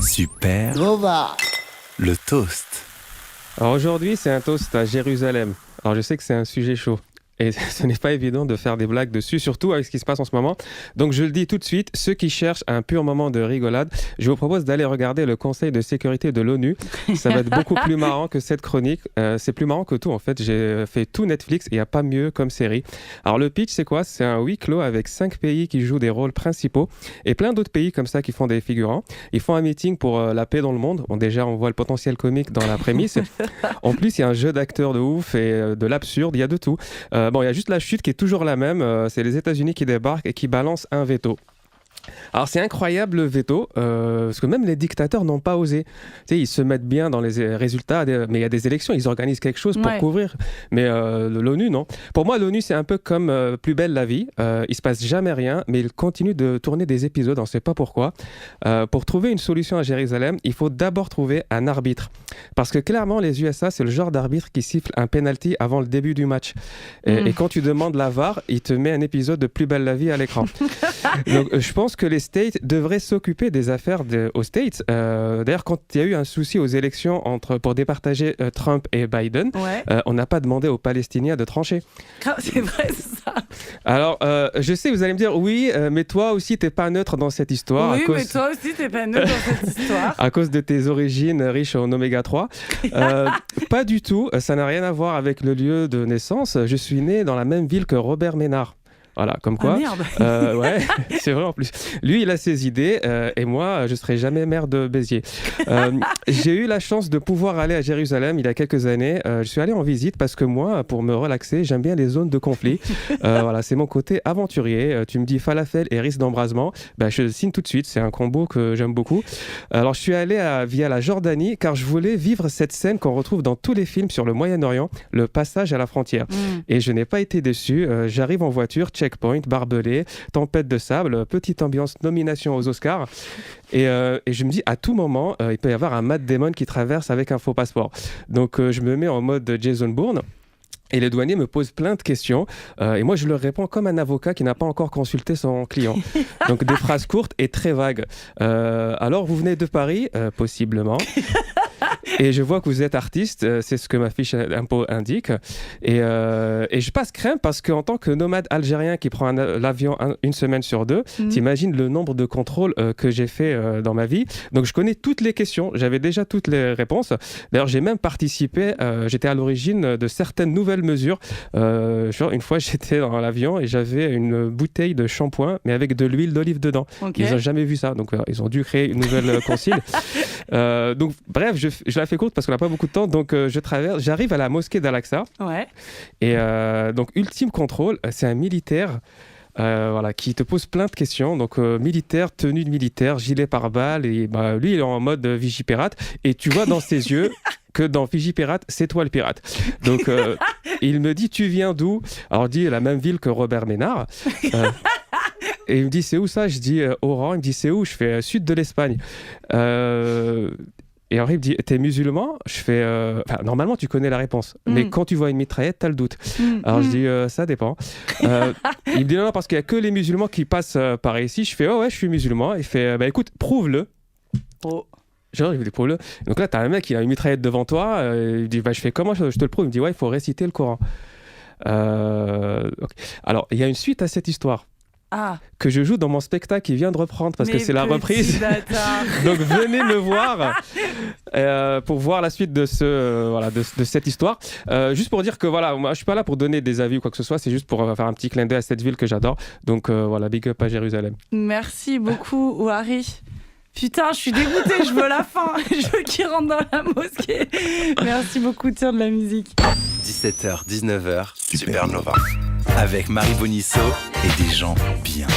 Super. Nova. Le toast. Alors aujourd'hui, c'est un toast à Jérusalem. Alors je sais que c'est un sujet chaud. Et ce n'est pas évident de faire des blagues dessus, surtout avec ce qui se passe en ce moment. Donc je le dis tout de suite, ceux qui cherchent un pur moment de rigolade, je vous propose d'aller regarder le Conseil de sécurité de l'ONU. Ça va être beaucoup plus marrant que cette chronique. C'est plus marrant que tout en fait. J'ai fait tout Netflix et il n'y a pas mieux comme série. Alors le pitch, c'est quoi ? C'est un huis clos avec 5 pays qui jouent des rôles principaux et plein d'autres pays comme ça qui font des figurants. Ils font un meeting pour la paix dans le monde. Bon, déjà, on voit le potentiel comique dans la prémisse. En plus, il y a un jeu d'acteurs de ouf et de l'absurde. Il y a de tout. Bon, il y a juste la chute qui est toujours la même. C'est les États-Unis qui débarquent et qui balancent un veto. Alors c'est incroyable le veto, parce que même les dictateurs n'ont pas osé. Tu sais, ils se mettent bien dans les résultats, mais il y a des élections, ils organisent quelque chose pour couvrir. Mais l'ONU, non. Pour moi, l'ONU, c'est un peu comme Plus belle la vie. Il se passe jamais rien, mais ils continuent de tourner des épisodes, on ne sait pas pourquoi. Pour trouver une solution à Jérusalem, il faut d'abord trouver un arbitre. Parce que clairement, les USA, c'est le genre d'arbitre qui siffle un penalty avant le début du match. Et quand tu demandes la VAR, il te met un épisode de Plus belle la vie à l'écran. Donc je pense que les States devraient s'occuper des affaires aux States. D'ailleurs, quand il y a eu un souci aux élections pour départager Trump et Biden, on n'a pas demandé aux Palestiniens de trancher. C'est vrai, ça. Alors, je sais, vous allez me dire, oui, mais toi aussi, t'es pas neutre dans cette histoire. Oui, mais toi aussi, t'es pas neutre dans cette histoire. À cause de tes origines riches en oméga 3. Pas du tout, ça n'a rien à voir avec le lieu de naissance. Je suis né dans la même ville que Robert Ménard. Voilà, comme quoi. Ah merde. Ouais, c'est vrai en plus. Lui, il a ses idées et moi, je ne serai jamais maire de Béziers. J'ai eu la chance de pouvoir aller à Jérusalem il y a quelques années. Je suis allé en visite parce que moi, pour me relaxer, j'aime bien les zones de conflit. Voilà, c'est mon côté aventurier. Tu me dis falafel et risque d'embrasement. Je signe tout de suite. C'est un combo que j'aime beaucoup. Alors, je suis allé via la Jordanie car je voulais vivre cette scène qu'on retrouve dans tous les films sur le Moyen-Orient, le passage à la frontière. Et je n'ai pas été déçu. J'arrive en voiture, checkpoint, barbelé, tempête de sable, petite ambiance nomination aux Oscars. Et je me dis, à tout moment, il peut y avoir un Matt Damon qui traverse avec un faux passeport. Donc, je me mets en mode Jason Bourne. Et les douaniers me posent plein de questions et moi je leur réponds comme un avocat qui n'a pas encore consulté son client. Donc des phrases courtes et très vagues. Alors vous venez de Paris, possiblement. Et je vois que vous êtes artiste, c'est ce que ma fiche d'impôt indique. Et je passe crème parce qu'en tant que nomade algérien qui prend l'avion une semaine sur deux, t'imagines le nombre de contrôles que j'ai fait dans ma vie. Donc je connais toutes les questions, j'avais déjà toutes les réponses. D'ailleurs j'ai même participé, j'étais à l'origine de certaines nouvelles mesures. Genre une fois j'étais dans l'avion et j'avais une bouteille de shampoing mais avec de l'huile d'olive dedans. Ils n'ont jamais vu ça, donc ils ont dû créer une nouvelle consigne. Donc bref, je la fais courte parce qu'on n'a pas beaucoup de temps, donc j'arrive à la mosquée d'Al-Aqsa. Et donc ultime contrôle, c'est un militaire qui te pose plein de questions. Donc militaire, tenue de militaire, gilet pare-balles, et lui il est en mode Vigipirate et tu vois dans ses yeux que dans Vigipirate, c'est toi le pirate. Donc il me dit, tu viens d'où ? Alors je dis la même ville que Robert Ménard. Et il me dit, c'est où ça ? Je dis Oran. Il me dit, c'est où ? Je fais sud de l'Espagne. Et alors il me dit, t'es musulman ? Je fais, normalement tu connais la réponse, mais quand tu vois une mitraillette, t'as le doute. Alors je dis, ça dépend. Il me dit, non, parce qu'il n'y a que les musulmans qui passent par ici. Je fais, oh ouais, je suis musulman. Il fait, écoute, prouve-le. Genre, il me dit, prouve-le. Donc là, t'as un mec, il a une mitraillette devant toi. Il me dit, je fais comment je te le prouve ? Il me dit, ouais, il faut réciter le Coran. Okay. Alors, il y a une suite à cette histoire. Que je joue dans mon spectacle qui vient de reprendre parce que c'est la reprise. Donc venez me voir pour voir la suite de de cette histoire. Juste pour dire que voilà, moi je suis pas là pour donner des avis ou quoi que ce soit, c'est juste pour faire un petit clin d'œil à cette ville que j'adore. Donc voilà, big up à Jérusalem. Merci beaucoup Ouari. Putain, je suis dégoûtée, je veux la fin. Je veux qu'il rentre dans la mosquée. Merci beaucoup, tiens de la musique. 17h, 19h, Supernova. Avec Marie Bonisso et des gens bien.